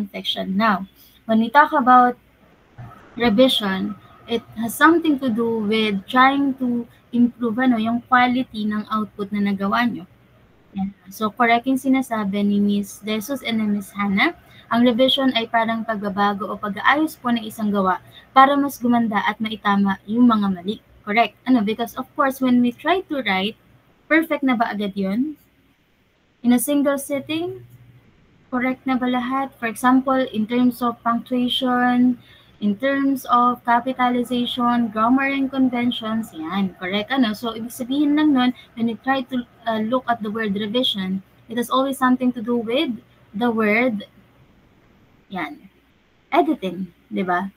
nonfiction. Now, when we talk about revision, it has something to do with trying to improve yung quality ng output na nagawa nyo. Yan. So, correct yung sinasabi ni Ms. Desus and ni Ms. Hannah. Ang revision ay parang pagbabago o pag-aayos po ng isang gawa para mas gumanda at maitama yung mga mali. Correct. Because of course, when we try to write, perfect na ba agad yun? In a single sitting, correct na ba lahat? For example, in terms of punctuation, in terms of capitalization, grammar and conventions, yan, correct. So, ibig sabihin lang nun, when you try to look at the word revision, it has always something to do with the word, yan, editing, di ba?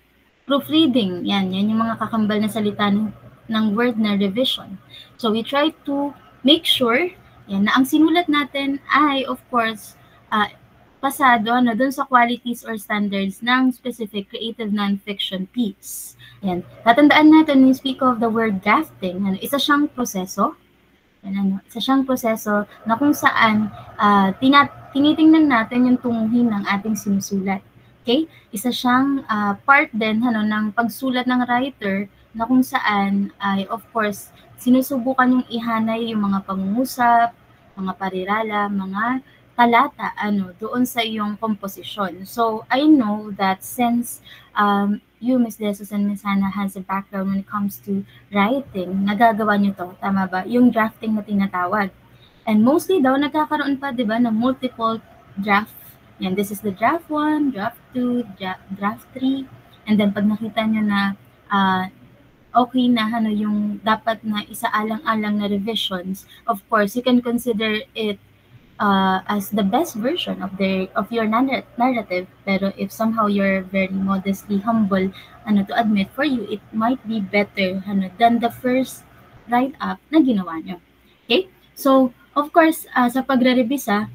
Proofreading, yan yung mga kakambal na salita ng word na revision. So, we try to make sure, yan, na ang sinulat natin ay, of course, pasado dun sa qualities or standards ng specific creative nonfiction piece. Yan. Tatandaan natin when we speak of the word drafting, isa siyang proseso. Isa siyang proseso na kung saan tinitingnan natin yung tunguhin ng ating sinusulat. Okay? Isa siyang part din ng pagsulat ng writer na kung saan ay of course sinusubukan yung ihanay yung mga pangungusap, mga parirala, mga talata doon sa iyong komposisyon. So, I know that since you, Ms. Desus and Ms. Hannah, has a background when it comes to writing, nagagawa niyo to, tama ba? Yung drafting na tinatawag. And mostly daw, nagkakaroon pa, di ba, ng multiple draft. Yan, this is the draft 1, draft 2, draft 3. And then, pag nakita niyo na okay na yung dapat na isaalang-alang na revisions, of course, you can consider it as the best version of your narrative. Pero if somehow you're very modestly humble to admit, for you it might be better than the first write-up na ginawa nyo. Okay? So, of course, sa pagre-revisa,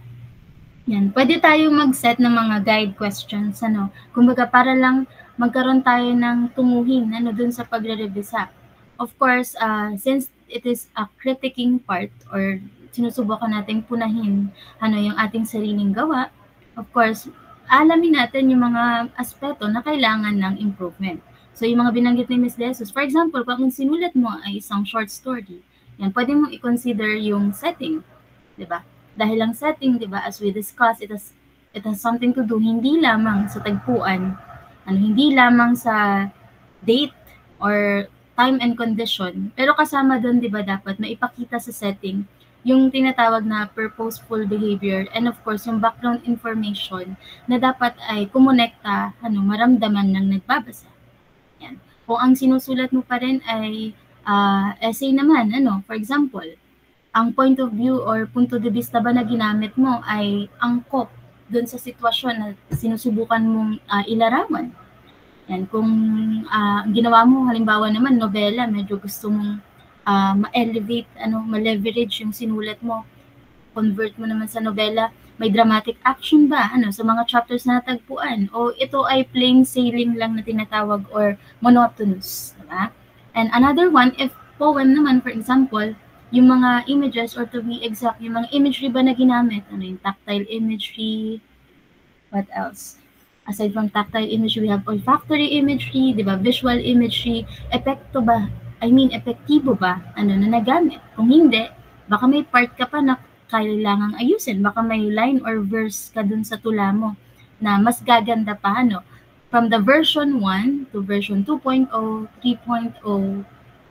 yan, pwede tayong mag-set ng mga guide questions. Kumbaga, para lang magkaroon tayo ng tunguhin dun sa pagre-revisa. Of course, since it is a critiquing part or sinusubukan nating punahin yung ating sariling gawa, of course, alamin natin yung mga aspeto na kailangan ng improvement. So, yung mga binanggit ni Ms. Desus, for example, kung ang sinulat mo ay isang short story, yan, pwede mong i-consider yung setting, di ba? Dahil ang setting, di ba, as we discussed, it has something to do hindi lamang sa tagpuan, hindi lamang sa date or time and condition, pero kasama doon, di ba, dapat maipakita sa setting yung tinatawag na purposeful behavior and of course yung background information na dapat ay kumonekta, maramdaman ng nagbabasa. Yan. Kung ang sinusulat mo pa rin ay essay naman, for example, ang point of view or punto de vista ba na ginamit mo ay angkop doon sa sitwasyon na sinusubukan mong ilarawan. Yan. Kung ginawa mo, halimbawa naman, nobela, medyo gusto mong ma-elevate, ma-leverage yung sinulat mo, convert mo naman sa nobela, may dramatic action ba sa mga chapters na natagpuan, o ito ay plain sailing lang na tinatawag or monotonous, diba? And another one, if poem naman, for example, yung mga images, or to be exact, yung mga imagery ba na ginamit, yung tactile imagery, what else? Aside from tactile imagery, we have olfactory imagery, diba? Visual imagery, epektibo ba na nagamit? Kung hindi, baka may part ka pa na kailangang ayusin. Baka may line or verse ka dun sa tula mo na mas gaganda pa, from the version 1 to version 2.0, 3.0,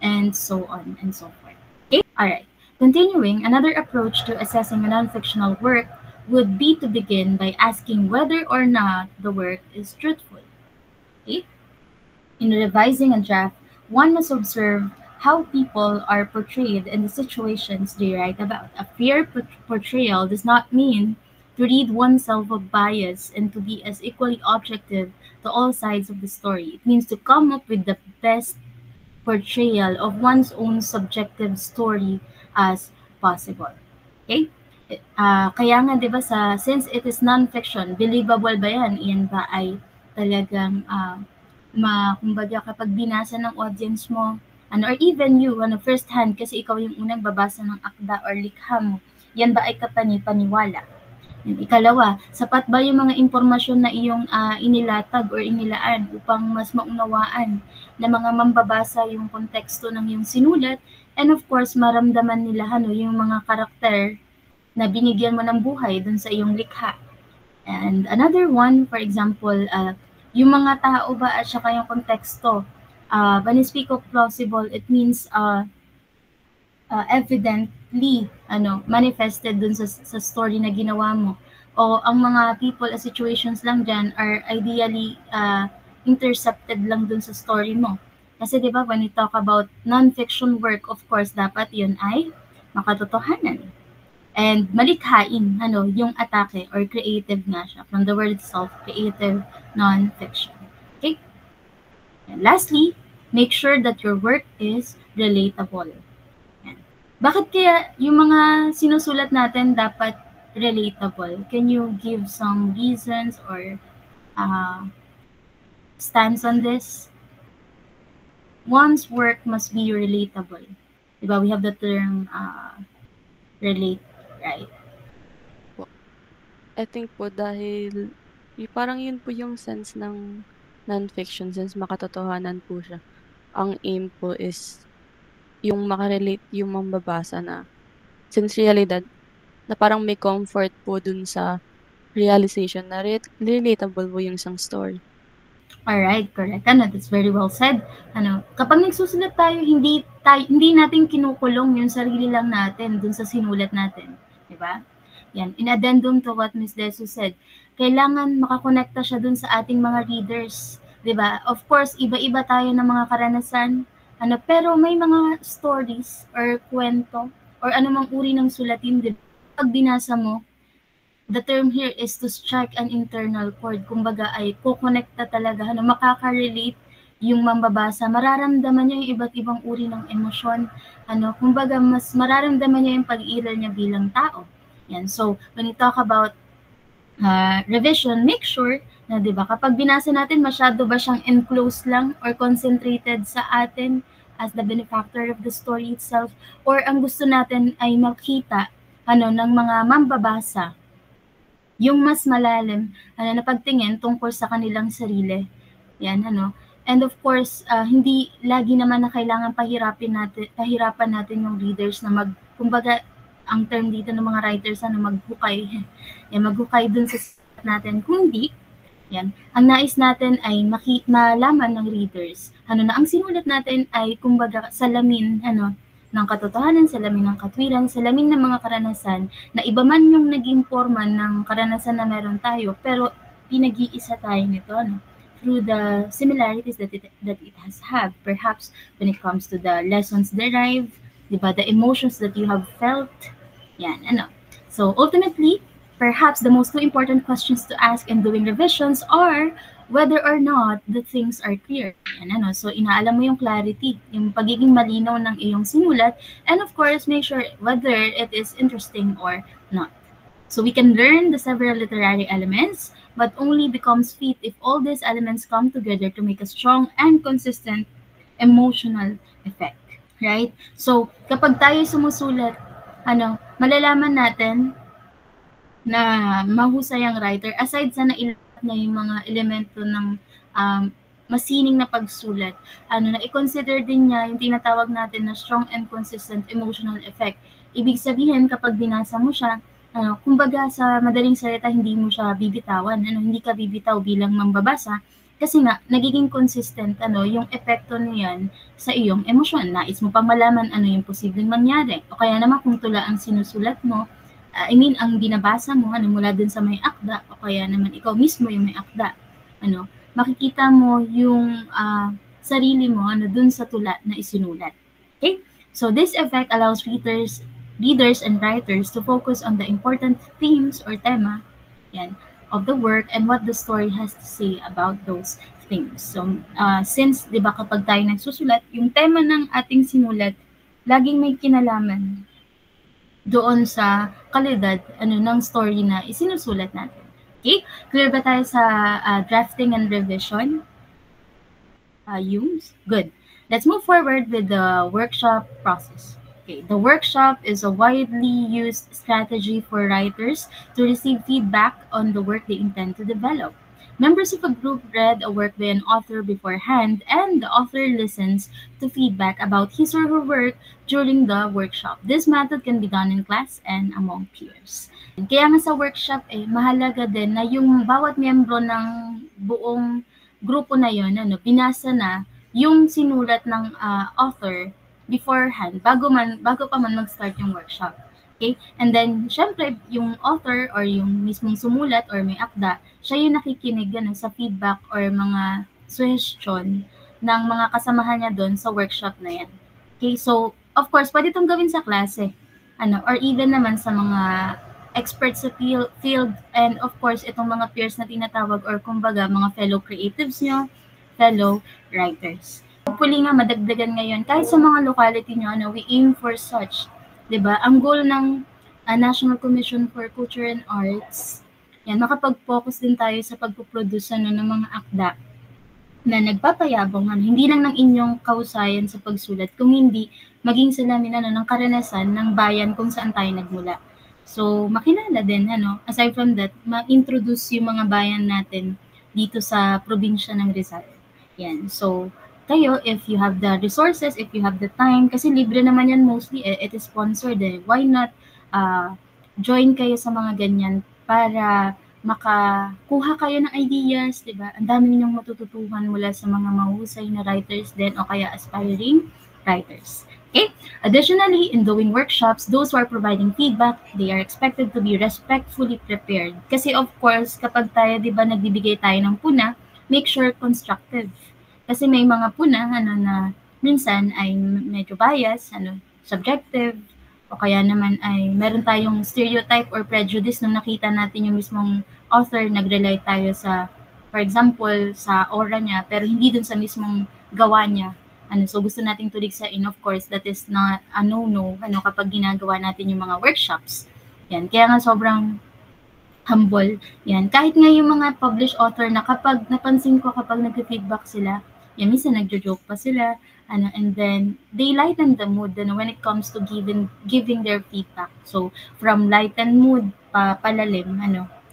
and so on and so forth. Okay? Alright. Continuing, another approach to assessing a non-fictional work would be to begin by asking whether or not the work is truthful. Okay? In revising a draft, one must observe how people are portrayed in the situations they write about. A fair portrayal does not mean to read oneself of bias and to be as equally objective to all sides of the story. It means to come up with the best portrayal of one's own subjective story as possible. Okay? Kaya nga, di ba, since it is non-fiction, believable ba yan? Iyan ba ay talagang kumbaga kapag binasa ng audience mo, or even you, first hand, kasi ikaw yung unang babasa ng akda or likha mo, yan ba ay kapani-paniwala? Yung ikalawa, sapat ba yung mga impormasyon na iyong inilatag or inilaan upang mas maunawaan na mga mambabasa yung konteksto ng iyong sinulat, and of course, maramdaman nila yung mga karakter na binigyan mo ng buhay dun sa iyong likha. And another one, for example, yung mga tao ba at saka yung konteksto. When you speak of plausible, it means evidently manifested dun sa story na ginawa mo, o ang mga people at situations lang dyan are ideally intercepted lang dun sa story mo. Kasi di ba when we talk about non-fiction work, of course dapat yun ay makatotohanan and malikhain yung atake, or creative nga siya, from the word itself, creative non-fiction. Okay, and lastly, make sure that your work is relatable. Bakit kaya yung mga sinusulat natin dapat relatable? Can you give some reasons or stance on this? One's work must be relatable. Diba? We have the term relate, right? I think po dahil parang yun po yung sense ng non-fiction, since makatotohanan po siya. Ang aim po is yung makarelate yung mambabasa na since realidad na parang may comfort po dun sa realization na relatable po yung isang story. Alright, correct. That's very well said. Kapag nagsusulat tayo, hindi natin kinukulong yung sarili lang natin dun sa sinulat natin, 'di ba? Yan, in addendum to what Ms. Desu said, kailangan makakonekta siya dun sa ating mga readers, 'di ba? Of course, iba-iba tayo ng mga karanasan, pero may mga stories or kwento or anumang uri ng sulatin, di ba? Pag binasa mo, the term here is to strike an internal chord. Kumbaga ay kukonekta talaga, makaka-relate yung mambabasa. Mararamdaman niya yung iba't ibang uri ng emosyon. Kumbaga mas mararamdaman niya yung pag-iral niya bilang tao. Yan. So, when you talk about revision, make sure na, di ba, kapag binasa natin, masyado ba siyang enclosed lang or concentrated sa atin as the benefactor of the story itself, or ang gusto natin ay makita ng mga mambabasa yung mas malalim na pagtingin tungkol sa kanilang sarili. Yan, And of course, hindi lagi naman na kailangan pahirapan natin yung readers na kumbaga, ang term dito ng mga writers, maghukay. Yan, maghukay dun sa natin. Kundi, yan, ang nais natin ay malaman ng readers, na ang sinulat natin ay, kumbaga, salamin, ng katotohanan, salamin ng katwiran, salamin ng mga karanasan, na iba man yung naging forma ng karanasan na meron tayo, pero pinag-iisa tayo nito, through the similarities that it has had, perhaps when it comes to the lessons derived, diba, the emotions that you have felt, yan, So, ultimately, perhaps the most two important questions to ask in doing revisions are whether or not the things are clear. Yan, So, inaalam mo yung clarity, yung pagiging malinaw ng iyong sinulat, and of course, make sure whether it is interesting or not. So, we can learn the several literary elements, but only becomes fit if all these elements come together to make a strong and consistent emotional effect. Right? So, kapag tayo sumusulat, malalaman natin na mahusay ang writer, aside sa nailat na yung mga elemento ng masining na pagsulat, na i-consider din niya yung tinatawag natin na strong and consistent emotional effect. Ibig sabihin, kapag binasa mo siya, kumbaga sa madaling salita, hindi mo siya bibitawan, hindi ka bibitaw bilang mambabasa, kasi nga, nagiging consistent yung epekto niyan sa iyong emosyon. Nais mo pang malaman ano yung posibleng mangyari. O kaya naman kung tula ang sinusulat mo, ang binabasa mo, mula dun sa may akda, o kaya naman ikaw mismo yung may akda, makikita mo yung sarili mo, dun sa tula na isinulat. Okay? So, this effect allows readers and writers to focus on the important themes or tema, yan, of the work and what the story has to say about those things. So, since, di ba, kapag tayo nagsusulat, yung tema ng ating sinulat, laging may kinalaman doon sa kalidad ng story na isinusulat natin. Okay? Clear ba tayo sa drafting and revision? Good. Let's move forward with the workshop process. Okay, the workshop is a widely used strategy for writers to receive feedback on the work they intend to develop. Members of a group read a work by an author beforehand, and the author listens to feedback about his or her work during the workshop. This method can be done in class and among peers. Kaya nga sa workshop, mahalaga din na yung bawat miyembro ng buong grupo na yon, binasa na yung sinulat ng author beforehand, bago pa man mag-start yung workshop. Okay? And then, syempre, yung author or yung mismong sumulat or may akda, siya yung nakikinig sa feedback or mga suggestion ng mga kasamahan niya doon sa workshop na yan. Okay? So, of course, pwede itong gawin sa klase. Or even naman sa mga experts sa field, and of course, itong mga peers na tinatawag or kumbaga, mga fellow creatives nyo, fellow writers. Hopefully nga, madagdagan ngayon, kahit sa mga locality nyo, we aim for such. Diba? Ang goal ng National Commission for Culture and Arts, yan, makapag-focus din tayo sa pagpuproduce ng mga akda na nagpapayabong, hindi lang ng inyong kausayan sa pagsulat, kung hindi, maging salamin ng karanasan ng bayan kung saan tayo nagmula. So, makilala din, aside from that, ma-introduce yung mga bayan natin dito sa probinsya ng Rizal. Yan. So, kayo, if you have the resources, if you have the time, kasi libre naman yan mostly, it is sponsored why not join kayo sa mga ganyan para makakuha kayo ng ideas, diba? Ang dami ninyong matututuhan mula sa mga mahusay na writers din o kaya aspiring writers. Okay? Additionally, in doing workshops, those who are providing feedback, they are expected to be respectfully prepared. Kasi of course, kapag tayo, diba, nagbibigay tayo ng puna, make sure constructive. Kasi may mga puna na minsan ay medyo bias, subjective, o kaya naman ay meron tayong stereotype or prejudice nung nakita natin yung mismong author, nag-rely tayo sa, for example, sa aura niya, pero hindi dun sa mismong gawa niya. So gusto nating tuligsain, of course, that is not a no-no, kapag ginagawa natin yung mga workshops. Yan, kaya nga sobrang humble. Yan, kahit nga yung mga published author na kapag napansin ko kapag nag-feedback sila, yan, minsan nagjo-joke pa sila, and then they lighten the mood when it comes to giving their feedback. So from lighten mood palalim,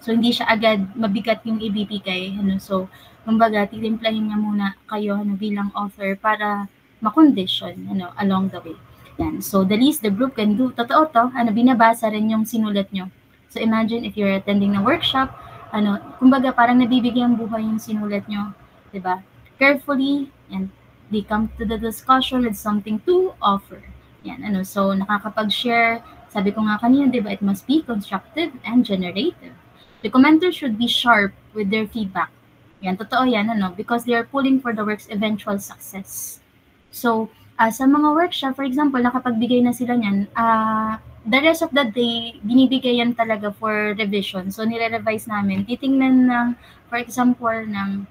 so hindi siya agad mabigat yung ibibigay, so kumbaga titimplahin niya muna kayo bilang author para ma-condition along the way. Yan. So the least the group can do, totoo to, binabasa rin yung sinulat nyo. So imagine if you're attending a workshop, kumbaga parang nabibigyan buhay yung sinulat nyo, diba? Carefully, and they come to the discussion with something to offer. Yan, so nakakapag-share, sabi ko nga kanina, diba, it must be constructive and generative. The commenters should be sharp with their feedback. Yan, totoo yan, because they are pulling for the work's eventual success. So, sa mga workshop, for example, nakapagbigay na sila niyan, the rest of the day, binibigay yan talaga for revision. So, nire-revise namin. Titingnan ng, for example, ng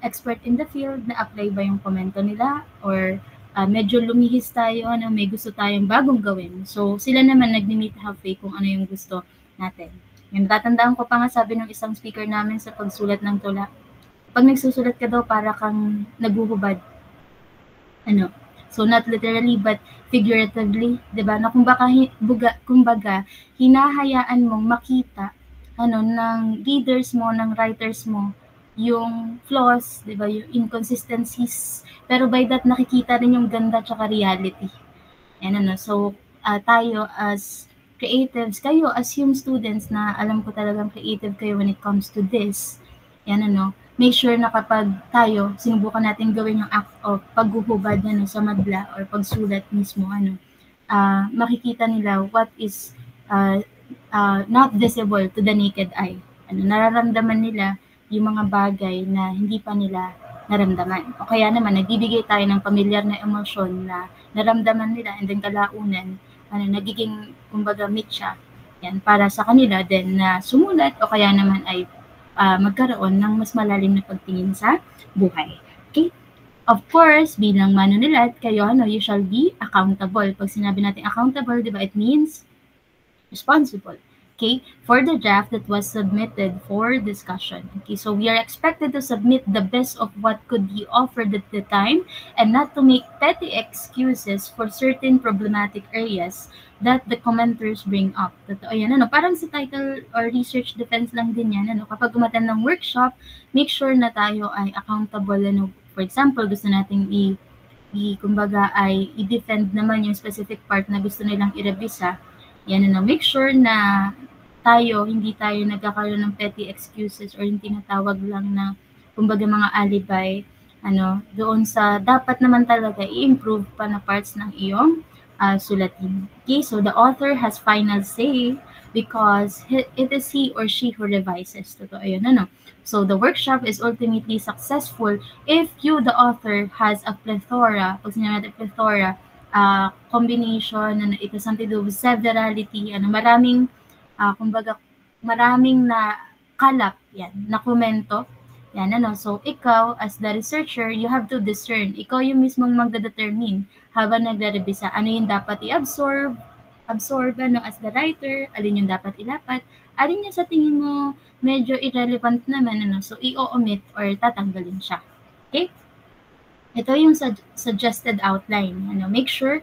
expert in the field na apply ba yung komento nila or medyo lumihis tayo, may gusto tayong bagong gawin. So, sila naman nag-meet halfway kung ano yung gusto natin. Yung tatandaan ko pa nga sabi ng isang speaker namin sa pagsulat ng tula, pag nagsusulat ka daw para kang naguhubad. So, not literally but figuratively, diba? Na kumbaga, hinahayaan mong makita ng readers mo, ng writers mo, yung flaws, diba? Yung inconsistencies. Pero by that, nakikita rin yung ganda tsaka reality. Yan, So, tayo as creatives, kayo as yung students na alam ko talagang creative kayo when it comes to this, yan, make sure na kapag tayo, sinubukan natin gawin yung act of paghuhubad sa madla or pagsulat mismo, makikita nila what is not visible to the naked eye. Nararamdaman nila yung mga bagay na hindi pa nila naramdaman. O kaya naman, nagbibigay tayo ng pamilyar na emosyon na naramdaman nila and then kalaunan, nagiging, kumbaga, mitya. Yan, para sa kanila din na sumulat o kaya naman ay magkaroon ng mas malalim na pagtingin sa buhay. Okay? Of course, bilang manunulat, kayo, you shall be accountable. Pag sinabi natin accountable, di ba, it means responsible. okay, for the draft that was submitted for discussion. Okay, so we are expected to submit the best of what could be offered at the time and not to make petty excuses for certain problematic areas that the commenters bring up. Totoo yan, ano? Parang sa title or research defense lang din yan, ano? Kapag umattend ng workshop, make sure na tayo ay accountable, ano? For example, gusto nating kumbaga ay i-defend naman yung specific part na gusto nilang i-revisa. Yan, ano? Make sure na hindi tayo nagkakaroon ng petty excuses or yung tinatawag lang na kumbaga mga alibi, ano, doon sa dapat naman talaga i-improve pa na parts ng iyong sulatin. Okay, so the author has final say because it is he or she who revises. Totoo yun, ano? So the workshop is ultimately successful if you, the author, has a plethora, pag sinabi natin plethora, combination, ano, it has something to do with severality, ano, kumbaga, maraming na kalap, yan, na komento, yan, ano, so ikaw, as the researcher, you have to discern, ikaw yung mismong magdedetermine habang nagre-revisa, ano yung dapat i-absorb, ano, as the writer, alin yung dapat ilapat, alin yung sa tingin mo medyo irrelevant naman, ano, so i-omit or tatanggalin siya. Okay? Ito yung suggested outline. Ano, make sure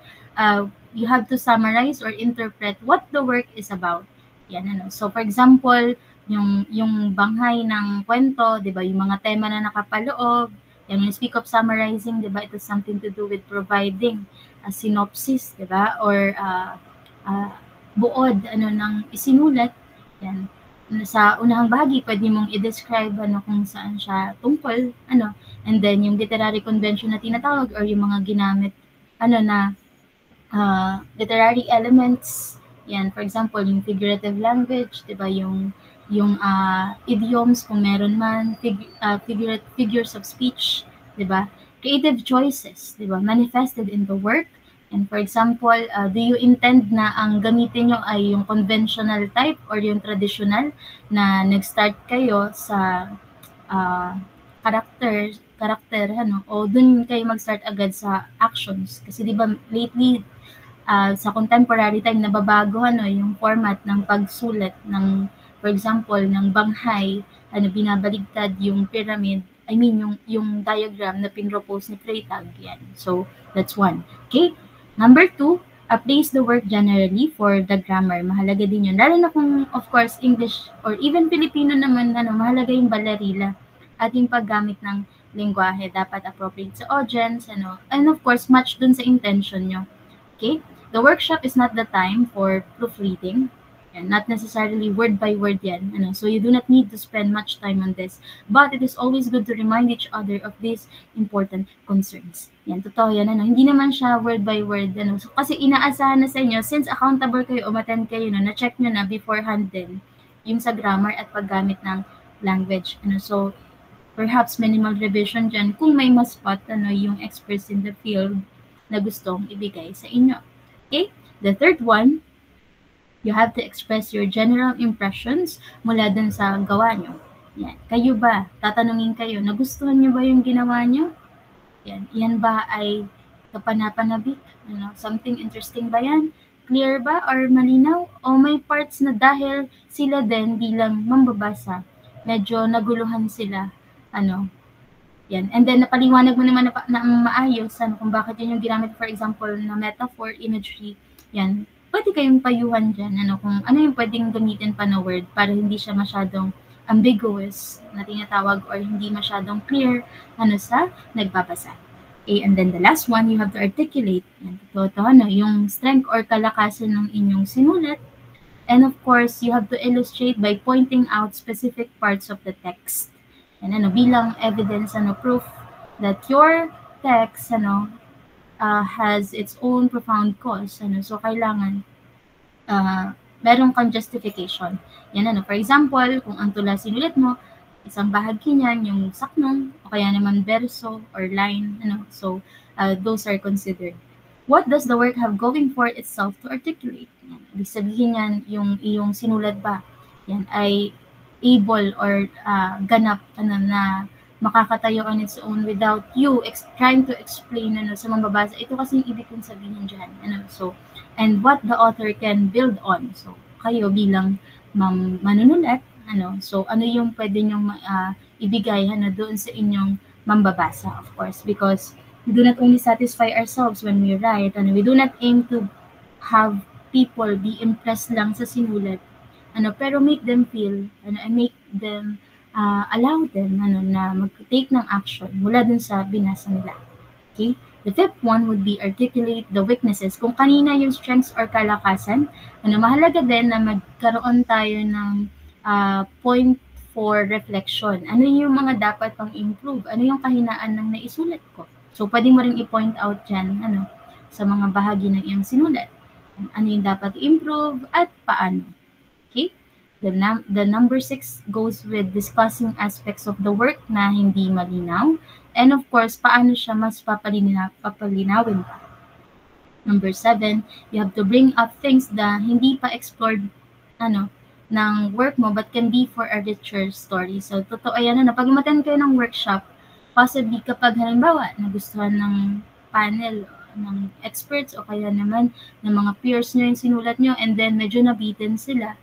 you have to summarize or interpret what the work is about. Yan, ano. So, for example, yung banghay ng kwento, di ba, yung mga tema na nakapaloob, yan, yung speak of summarizing, di ba, it has something to do with providing a synopsis, di ba, or buod, ano, ng isinulat, yan. Sa unahang bahagi, pwede mong i-describe, ano, kung saan siya tungkol, ano, and then yung literary convention na tinatawag or yung mga ginamit, ano, na literary elements, yan, for example, yung figurative language, di ba, yung idioms kung meron man, figures of speech, di ba, creative choices, di ba, manifested in the work. And for example, do you intend na ang gamitin nyo ay yung conventional type or yung traditional na nag-start kayo sa character, ano, o dun kayo mag-start agad sa actions? Kasi di ba lately, sa contemporary time, nababago, ano, yung format ng pagsulat ng, for example, ng banghay, ano, binabaligtad yung pyramid, I mean, yung diagram na pinropose ni Freytag, yan. So, that's one. Okay? Number 2, place the work generally for the grammar. Mahalaga din yun. Lalo na kung, of course, English or even Filipino naman, ano, mahalaga yung balarila at yung paggamit ng lengguwahe. Dapat appropriate sa audience, ano, and of course, match dun sa intention nyo. Okay? The workshop is not the time for proofreading. And not necessarily word by word yan. Ano? So you do not need to spend much time on this. But it is always good to remind each other of these important concerns. Yan, totoo yan. Ano? Hindi naman siya word by word. Ano? So, kasi inaasahan na sa inyo, since accountable kayo, umattend kayo, no, na-check nyo na beforehand din yung sa grammar at paggamit ng language. Ano? So, perhaps minimal revision dyan kung may mas-spot, ano, yung experts in the field na gustong ibigay sa inyo. Okay? The third one, you have to express your general impressions mula dun sa gawa nyo. Yan. Kayo ba? Tatanungin kayo, nagustuhan nyo ba yung ginawa nyo? Yan. Yan ba ay kapanapanabik? Ano, something interesting ba yan? Clear ba or malinaw? O may parts na dahil sila din bilang mambabasa, medyo naguluhan sila. Ano, yan. And then, napaliwanag mo naman na maayos, ano, kung bakit yun yung ginamit, for example, na metaphor, imagery, yan. Pwede kayong payuhan dyan, ano, kung ano yung pwedeng gamitin pa na word para hindi siya masyadong ambiguous na tinatawag or hindi masyadong clear, ano, sa nagbabasa. Okay, and then the last one, you have to articulate, yan, ano, yung strength or kalakasan ng inyong sinulat. And of course, you have to illustrate by pointing out specific parts of the text. And ano, bilang evidence, ano, proof that your text, ano, has its own profound cause, ano, so kailangan meron kang justification. Yan, ano, for example, kung ang tula sinulat mo, isang bahagi niyan, yung saknong, o kaya naman verso or line, ano, so those are considered. What does the work have going for itself to articulate? Yan, ibig sabihin yan, yung iyong sinulat ba, yan ay able or ganap, ano, na makakatayo on its own without you trying to explain, ano, sa mambabasa. Ito kasi yung ibig kong sabihin dyan, ano, so, and what the author can build on. So, kayo bilang manunulat, so ano yung pwede nyong ibigay doon sa inyong mambabasa, of course, because we do not only satisfy ourselves when we write, we do not aim to have people be impressed lang sa sinulat, pero make them feel, and make them, allow them, na mag-take ng action mula dun sa binasa nila. Okay? The fifth one would be articulate the weaknesses. Kung kanina yung strengths or kalakasan, mahalaga din na magkaroon tayo ng point for reflection. Ano yung mga dapat pang improve? Ano yung kahinaan ng naisulat ko? So, pwede mo rin i-point out dyan, sa mga bahagi ng iyong sinulat. Ano yung dapat improve at paano. Okay? The number 6 goes with discussing aspects of the work na hindi malinaw. And of course, paano siya mas papalinawin pa. Number 7, you have to bring up things na hindi pa explored ng work mo but can be for a richer story. So, totoo yan, pag umattend kayo ng workshop, possibly kapag halimbawa nagustuhan ng panel ng experts o kaya naman ng mga peers nyo yung sinulat nyo and then medyo nabitin sila,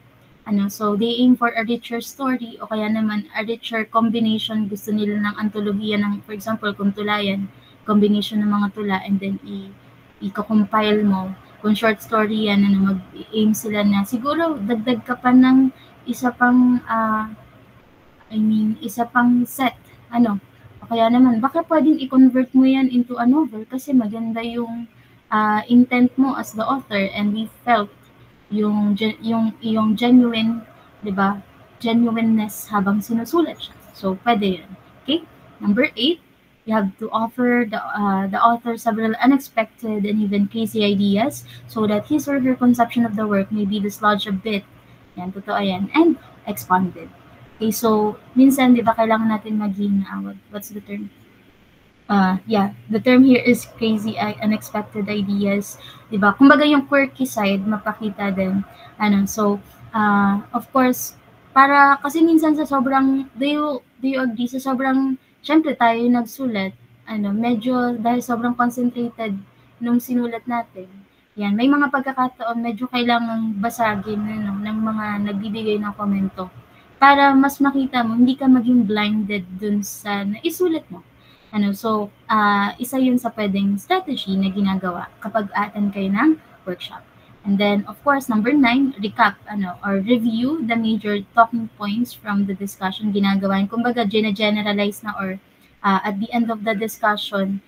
so they aim for a richer story o kaya naman a richer combination, gusto nila ng antolohiya ng, for example, kung tulayan, combination ng mga tula and then i-compile mo. Kung short story yan, mag-aim sila na siguro dagdag ka pa ng isa pang set, o kaya naman baka pwedeng i-convert mo yan into a novel kasi maganda yung intent mo as the author and we felt yung genuine, 'di ba? Genuineness habang sinusulat siya. So pwede 'yun. Okay? Number 8, you have to offer the author several unexpected and even crazy ideas so that his or her conception of the work may be dislodged a bit. Yan, totoo yan. And expanded. Okay, so minsan 'di ba kailangan natin maging what's the term? The term here is crazy, unexpected ideas, 'di ba? Kumbaga yung quirky side mapakita din. So of course, para kasi minsan sa sobrang do you agree sa sobrang syempre tayo nagsulat, medyo dahil sobrang concentrated nung sinulat natin. Yan, may mga pagkakataon medyo kailangang basagin ng mga nagbibigay ng komento para mas makita mo, hindi ka maging blinded dun sa naisulat mo. So, isa yun sa pwedeng strategy na ginagawa kapag attend kayo ng workshop. And then, of course, number 9, recap, or review the major talking points from the discussion ginagawa. Kumbaga, generalize na or at the end of the discussion,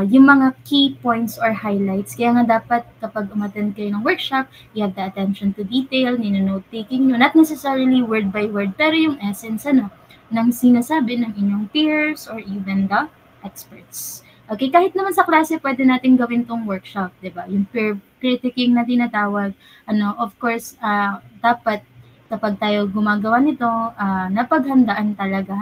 yung mga key points or highlights. Kaya nga dapat kapag umattend kayo ng workshop, you have the attention to detail, nino-note-taking nyo, not necessarily word by word, pero yung essence, ng sinasabi ng inyong peers or even the experts. Okay, kahit naman sa klase pwede natin gawin tong workshop, 'di ba? Yung peer critiquing na tinatawag, of course, dapat kapag tayo gumagawa nito, napaghandaan talaga,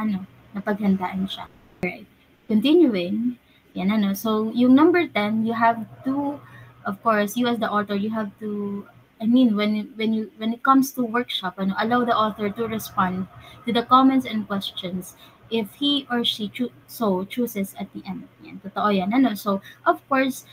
napaghandaan siya. Alright. Continuing, yan So, yung number 10, you have to, of course, you as the author, you have to when it comes to workshop, allow the author to respond to the comments and questions if he or she chooses at the end. Yan, totoo yan. So, of course,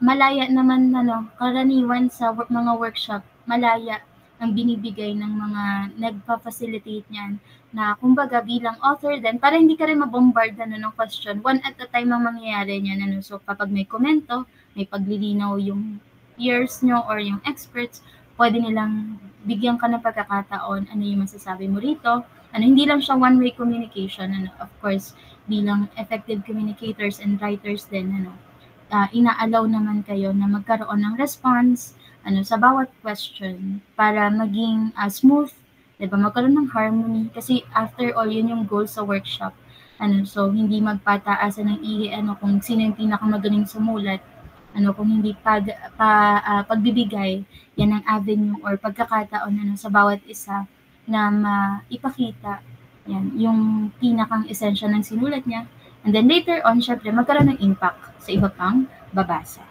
malaya naman, karaniwan sa mga workshop, malaya ang binibigay ng mga nagpa-facilitate niyan na kumbaga bilang author din, para hindi ka rin mabombard ng question. One at a time ang mangyayari niyan. So, kapag may komento, may paglilinaw yung peers nyo or yung experts, pwede nilang bigyan ka ng pagkakataon, ano yung masasabi mo rito, hindi lang siya one-way communication, of course, bilang effective communicators and writers din, ina-allow naman kayo na magkaroon ng response, sa bawat question, para maging smooth, diba, magkaroon ng harmony, kasi after all, yun yung goal sa workshop, so hindi magpataasan ng ihi, kung sino yung pinakamagaling sumulat, kung hindi pagbibigay, yan ang avenue or pagkakataon, sa bawat isa, na maipakita yan, yung pinakang esensya ng sinulat niya. And then later on, syempre, magkaroon ng impact sa iba pang babasa.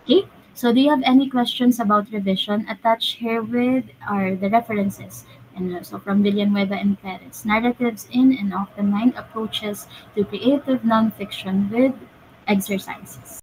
Okay? So, do you have any questions about revision? Attached herewith are the references. And so from Villanueva and Perez, Narratives in and of the Mind, Approaches to Creative Nonfiction with Exercises.